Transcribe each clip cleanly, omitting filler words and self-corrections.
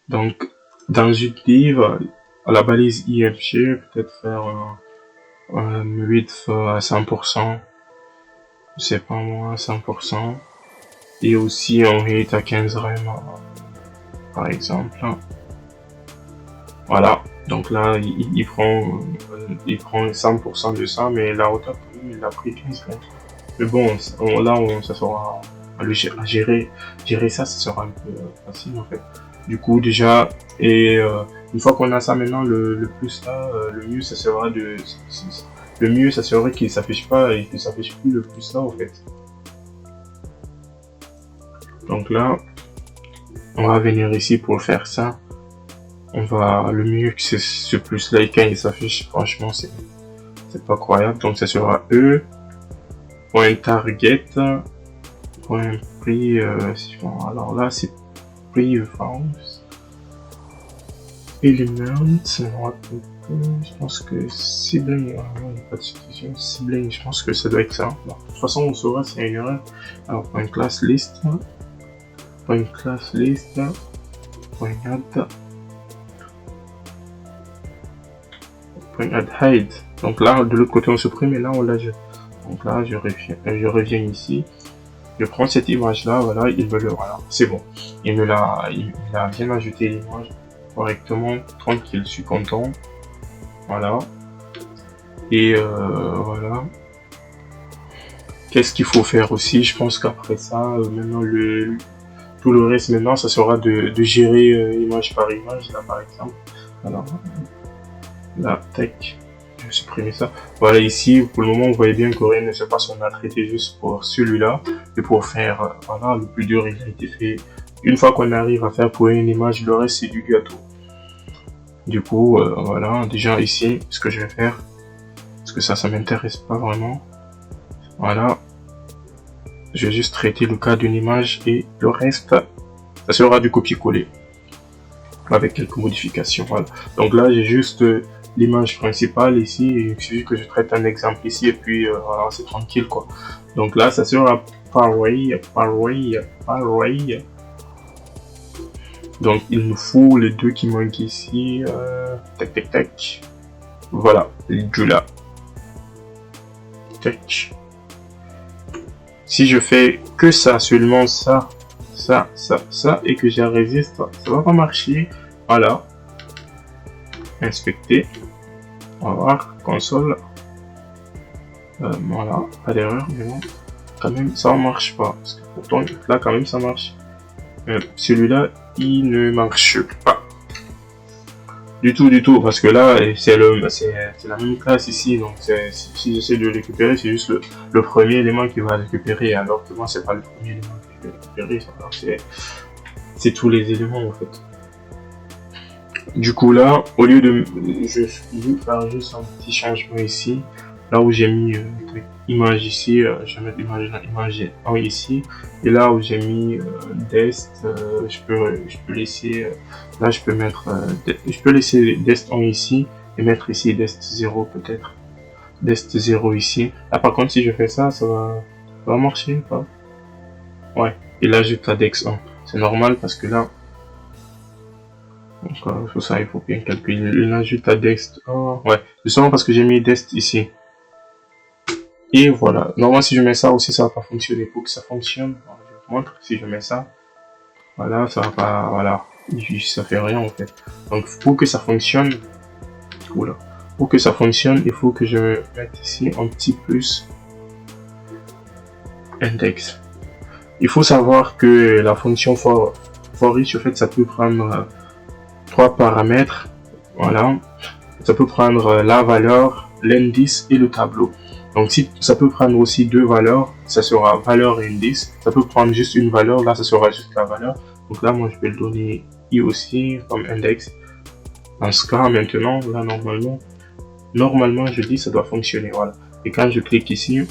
Donc, dans une livre, à la balise IFG, peut-être faire width à 100%, je sais pas moi, 100%, et aussi en height à 15 rem, par exemple. Voilà, donc là, il prend 100% de ça, mais la hauteur, il a pris 15 rem. Mais bon, ça sera à gérer ça, ça sera un peu facile en fait. Du coup, déjà, et une fois qu'on a ça maintenant, le plus là, le mieux, le mieux, ça serait qu'il s'affiche pas et qu'il s'affiche plus le plus là en fait. Donc là, on va venir ici pour faire ça. Le mieux que ce plus là, quand il s'affiche, franchement, c'est pas croyable. Donc ça sera E, point target, point prix, alors là, c'est Previous Element, je pense que Sibling, il n'y a pas de substitution, Sibling, je pense que ça doit être ça. Bon, de toute façon, on saura si il y a une erreur. Alors, point class list, point add hide. Donc là, de l'autre côté, on supprime et là, on l'ajoute. Donc là, je reviens ici. Je prends cette image là, voilà, voilà, c'est bon. Il a bien ajouté l'image correctement, tranquille, je suis content. Voilà. Et voilà. Qu'est-ce qu'il faut faire aussi? Je pense qu'après ça, maintenant tout le reste maintenant, ça sera de gérer image par image, là par exemple. Alors là, tac. Je vais supprimer ça. Voilà, ici, pour le moment, vous voyez bien que rien ne se passe. On a traité juste pour celui-là. Et pour faire, voilà, le plus dur, il a été fait. Une fois qu'on arrive à faire pour une image, le reste, c'est du gâteau. Du coup, voilà, déjà ici, ce que je vais faire, parce que ça m'intéresse pas vraiment. Voilà. Je vais juste traiter le cas d'une image et le reste, ça sera du copier-coller. Avec quelques modifications, voilà. Donc là, j'ai juste l'image principale ici, et il suffit que je traite un exemple ici, et puis voilà, c'est tranquille quoi. Donc là, ça sera pareil. Donc il nous faut les deux qui manquent ici, tac. Voilà, du là. Tac. Si je fais que ça, seulement ça, et que j'ai résiste, ça va pas marcher. Voilà. Inspecter. On va voir, console. Voilà, pas d'erreur, mais bon, quand même, ça marche pas. Parce que pourtant, là, quand même, ça marche. Celui-là, il ne marche pas. Du tout, parce que là, c'est la même classe ici. Donc, si j'essaie de le récupérer, c'est juste le premier élément qui va récupérer. Alors que moi, c'est pas le premier élément que je vais récupérer. C'est tous les éléments, en fait. Du coup là, au lieu de faire juste un petit changement ici, là où j'ai mis image ici, je vais mettre image 1 ici, et là où j'ai mis dest, je peux laisser, là je peux laisser dest 1 ici, et mettre ici dest 0 peut-être, dest 0 ici. Là par contre si je fais ça, ça va marcher pas? Ouais, et là j'ajoute la dex 1, c'est normal parce que là, donc pour ça il faut bien calculer. Il ajoute à dest. Oh, ouais, justement parce que j'ai mis dest ici. Et voilà. Normalement si je mets ça aussi ça va pas fonctionner. Pour que ça fonctionne, je vous montre. Si je mets ça, voilà, ça va pas. Voilà. Ça fait rien en fait. Donc pour que ça fonctionne, voilà. Pour que ça fonctionne, il faut que je mette ici un petit plus index. Il faut savoir que la fonction for each, en fait, ça peut prendre 3 paramètres, voilà, ça peut prendre la valeur, l'indice et le tableau. Donc si ça peut prendre aussi 2 valeurs, ça sera valeur et indice. Ça peut prendre juste une valeur, là ça sera juste la valeur. Donc là moi je vais le donner i aussi comme index. Dans ce cas maintenant, là normalement je dis ça doit fonctionner, voilà. Et quand je clique ici,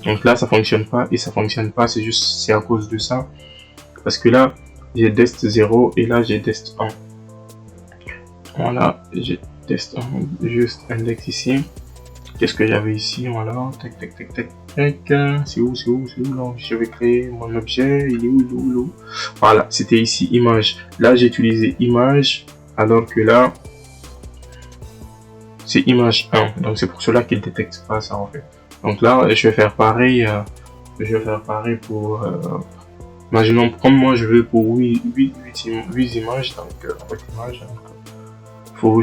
donc là ça fonctionne pas et ça fonctionne pas, c'est à cause de ça. Parce que là j'ai dest 0 et là j'ai dest 1. Voilà, j'ai test juste index ici. Qu'est-ce que j'avais ici? Voilà, tac. C'est où, non, je vais créer mon objet, il est où. Voilà, c'était ici, image. Là, j'ai utilisé image, alors que là, c'est image 1. Donc, c'est pour cela qu'il détecte pas ça, en fait. Donc là, je vais faire pareil, pour, imaginons, comme moi, je veux pour 8 images, donc, 8 images, donc,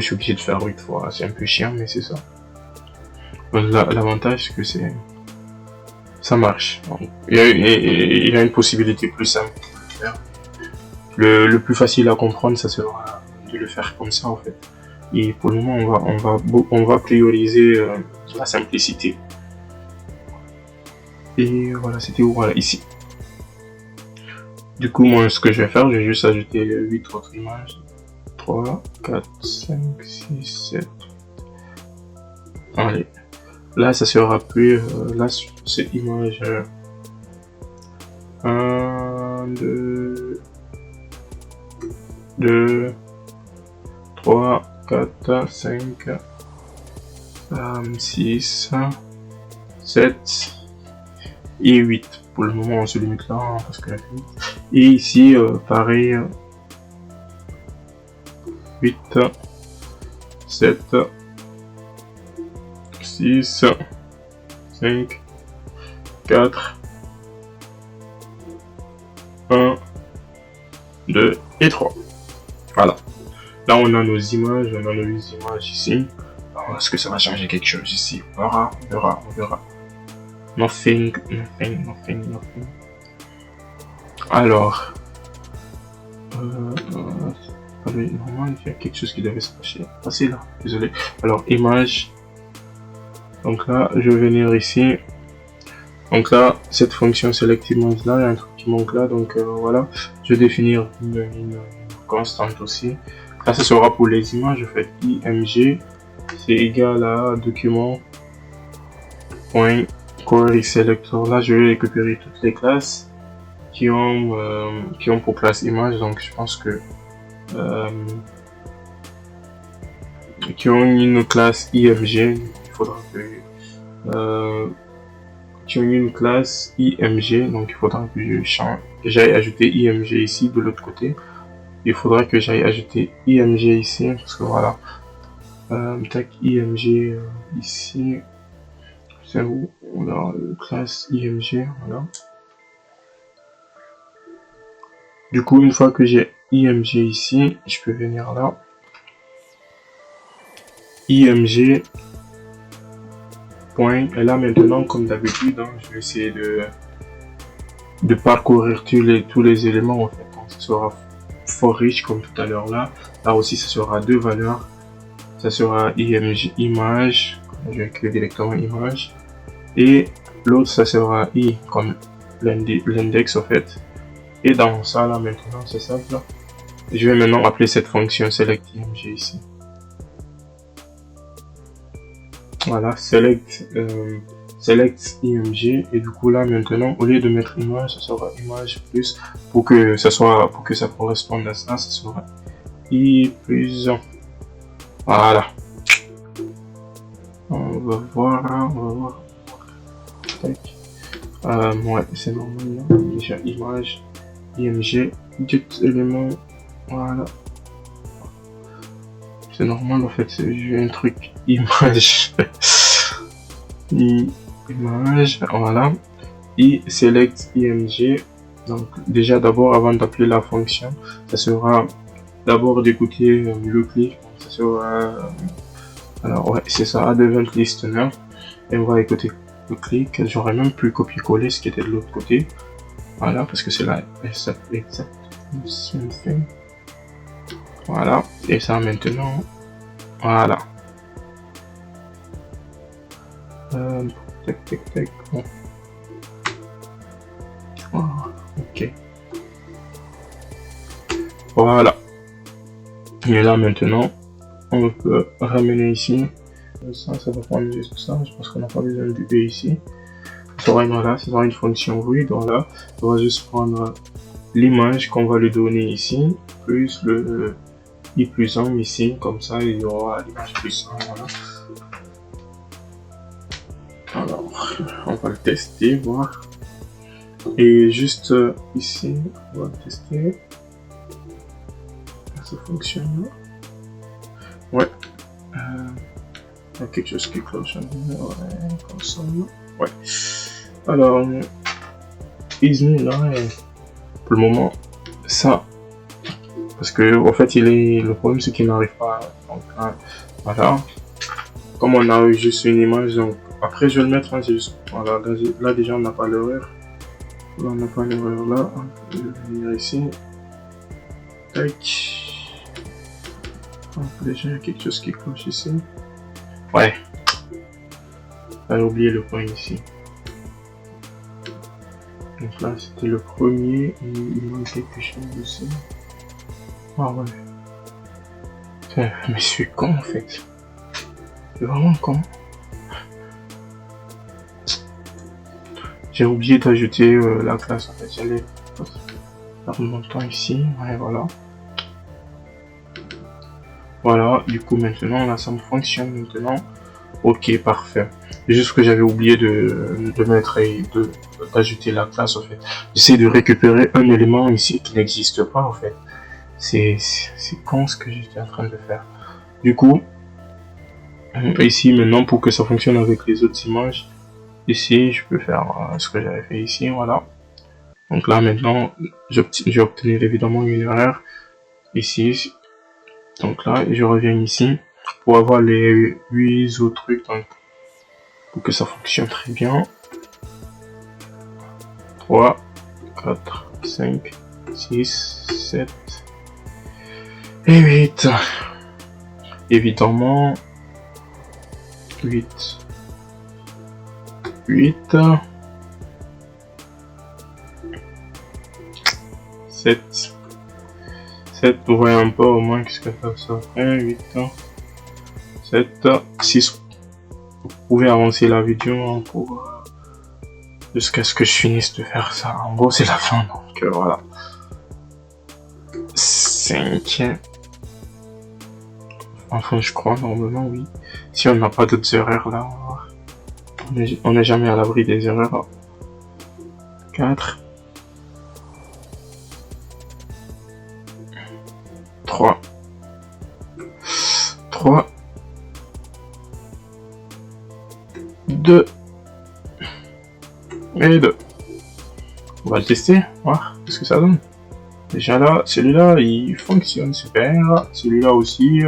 je suis obligé de faire 8 fois. C'est un peu chiant, mais c'est ça. L'avantage, c'est que ça marche. Donc, il y a une possibilité plus simple de le faire. Le plus facile à comprendre, ça sera de le faire comme ça, en fait. Et pour le moment, on va prioriser la simplicité. Et voilà, c'était où? Voilà, ici. Du coup, moi, ce que je vais faire, je vais juste ajouter 8 autres images. 3, 4, 5, 6, 7. Allez. Là, ça sera plus... là, c'est image 1, 2, 3, 4, 5, 6, 7 et 8. Pour le moment, on se limite là, hein, parce que... Et ici, pareil, 8, 7, 6, 5, 4, 1, 2 et 3. Voilà. Là, on a nos images, on a nos 8 images ici. Alors, est-ce que ça va changer quelque chose ici? On verra. Nothing. Alors, normalement, il y a quelque chose qui devait se passer là. Désolé. Alors, image. Donc là, je vais venir ici. Donc là, cette fonction select image là, il y a un truc qui manque là. Donc voilà, je vais définir une constante aussi. Là, ce sera pour les images. Je fais img, c'est égal à document.query selector. Là, je vais récupérer toutes les classes qui ont pour classe image. Donc, je pense que qui ont une classe img. Il faudra que qui ont une classe img, donc il faudra que j'aille ajouter img ici de l'autre côté. Il faudra que j'aille ajouter img ici, parce que voilà, tac, img ici, c'est où on a classe img, voilà. Du coup, une fois que j'ai img ici, je peux venir là, img point, et là maintenant, comme d'habitude, hein, je vais essayer de parcourir tous les éléments, en fait. Donc, ça sera for each comme tout à l'heure là. Là aussi, ça sera deux valeurs. Ça sera img image, je vais écrire directement image, et l'autre ça sera i comme l'index en fait. Et dans ça là maintenant, c'est simple. Je vais maintenant appeler cette fonction select img ici. Voilà, select img, et du coup là maintenant, au lieu de mettre image, ça sera image plus, pour que ça corresponde à ça, ça sera i plus 1. Voilà. On va voir. Ouais, c'est normal là. Déjà image, img, get élément, voilà. C'est normal en fait, j'ai un truc image. Image, voilà. Et select img. Donc déjà d'abord avant d'appeler la fonction, ça sera d'abord d'écouter le clic. Ça sera alors ouais, c'est ça, add event listener, et on va écouter le clic. J'aurais même pu copier-coller ce qui était de l'autre côté, voilà, parce que c'est là exact. Voilà, et ça maintenant, voilà. Tac, bon. Ok. Voilà. Et là maintenant, on peut ramener ici. Ça va prendre juste ça. Je pense qu'on n'a pas besoin de B ici. Ça sera une fonction void. Voilà. On va juste prendre l'image qu'on va lui donner ici, plus le i plus 1 ici. Comme ça, il y aura l'image plus 1. Voilà. Alors, on va le tester, voir. Et juste ici, on va le tester. Ça fonctionne. Ouais. Il y a quelque chose qui cloche. Ouais, comme ça. Ouais. Alors, Ismi là, pour le moment, ça. Parce que, en fait, le problème, c'est qu'il n'arrive pas. Donc, voilà. Comme on a eu juste une image, donc après, je vais le mettre. Hein, juste, voilà, là, déjà, on n'a pas l'erreur. Là, on n'a pas l'erreur là. Je vais venir ici. Tac. Donc, déjà, il y a quelque chose qui cloche ici. Ouais. J'avais oublié le point ici. Donc là, c'était le premier. Et il manque quelque chose aussi. Ah ouais. Mais je suis con en fait. C'est vraiment con. J'ai oublié d'ajouter la classe en fait. J'allais faire mon temps ici. Ouais, voilà. Voilà, du coup maintenant là ça me fonctionne maintenant. Ok, parfait. Juste que j'avais oublié de mettre et d'ajouter la classe en fait. J'essaie de récupérer un élément ici qui n'existe pas en fait. C'est con ce que j'étais en train de faire. Du coup, ici maintenant pour que ça fonctionne avec les autres images, ici je peux faire ce que j'avais fait ici, voilà. Donc là maintenant, j'ai obtenu évidemment une erreur ici. Donc là, je reviens ici pour avoir les 8 autres trucs donc, pour que ça fonctionne très bien. 3, 4, 5, 6, 7 et 8. Évidemment, 8, 7, 7, vous voyez un peu au moins qu'est-ce que ça fait, 8, 7, 6. Vous pouvez avancer la vidéo pour jusqu'à ce que je finisse de faire ça. En gros, c'est la fin, donc voilà. 5. Enfin, je crois, normalement, oui. Si on n'a pas d'autres erreurs là, on n'est jamais à l'abri des erreurs. 4. 3. 2. Et 2. On va le tester, voir ce que ça donne. Déjà là, celui-là, il fonctionne super. Celui-là aussi,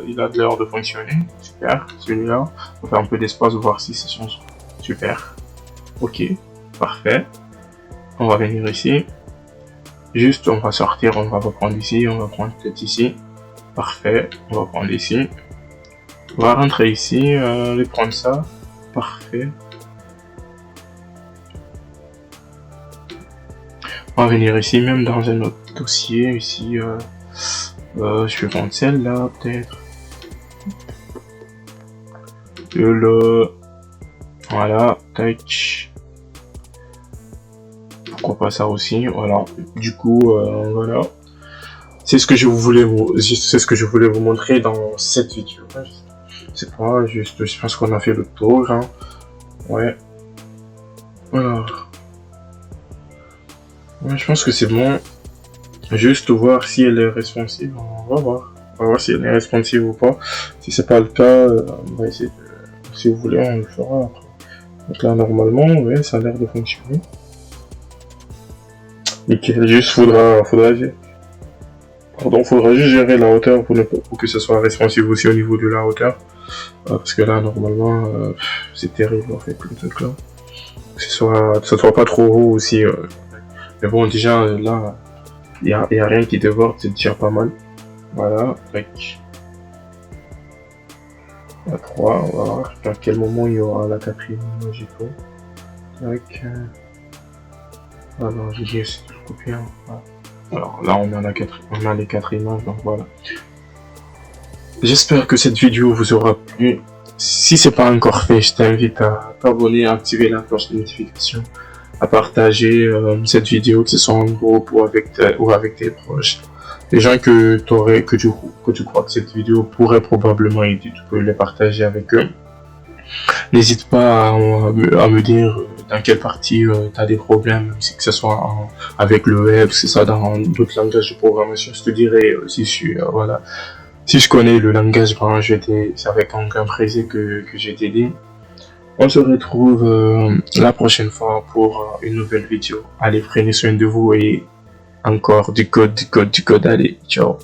il a de l'air de fonctionner. Super. Celui-là, on va faire un peu d'espace, voir si ça change. Super. Ok. Parfait. On va venir ici. Juste, on va sortir, on va reprendre ici, on va prendre peut-être ici. Parfait. On va prendre ici. On va rentrer ici, aller prendre ça. Parfait. On va venir ici, même dans un autre dossier, ici, je vais prendre celle-là, peut-être. Voilà, tac. Pourquoi pas ça aussi, voilà. Du coup, voilà. C'est ce que je voulais vous montrer dans cette vidéo. C'est pas juste, je pense qu'on a fait le tour, hein. Ouais. Alors. Ouais, je pense que c'est bon. Juste voir si elle est responsive. On va voir. On va voir si elle est responsive ou pas. Si c'est pas le cas, on va essayer de... Si vous voulez, on le fera après. Donc là, normalement, ouais, ça a l'air de fonctionner. Nickel. Juste faudra juste gérer la hauteur pour que ce soit responsive aussi au niveau de la hauteur. Parce que là, normalement, c'est terrible en fait, le truc là. Que ça soit pas trop haut aussi. Mais bon, déjà, là, il y a rien qui déborde, c'est déjà pas mal. Voilà, tac. Il y a 3, on va voir à quel moment il y aura la 4e image. Tac. Alors, j'ai essayé de le copier. Hein. Voilà. Alors là, on a les 4 images, donc voilà. J'espère que cette vidéo vous aura plu. Si c'est pas encore fait, je t'invite à t'abonner, à activer la cloche de notification, à partager cette vidéo, que ce soit en groupe ou avec tes proches. Les gens que tu crois que cette vidéo pourrait probablement aider, tu peux les partager avec eux. N'hésite pas à me dire dans quelle partie tu as des problèmes, que ce soit avec le web, c'est ça dans d'autres langages de programmation. Je te dirais voilà. Si je connais le langage, ben, c'est avec un grand plaisir que je vais t'aider. On se retrouve la prochaine fois pour une nouvelle vidéo. Allez, prenez soin de vous et encore du code. Allez, ciao.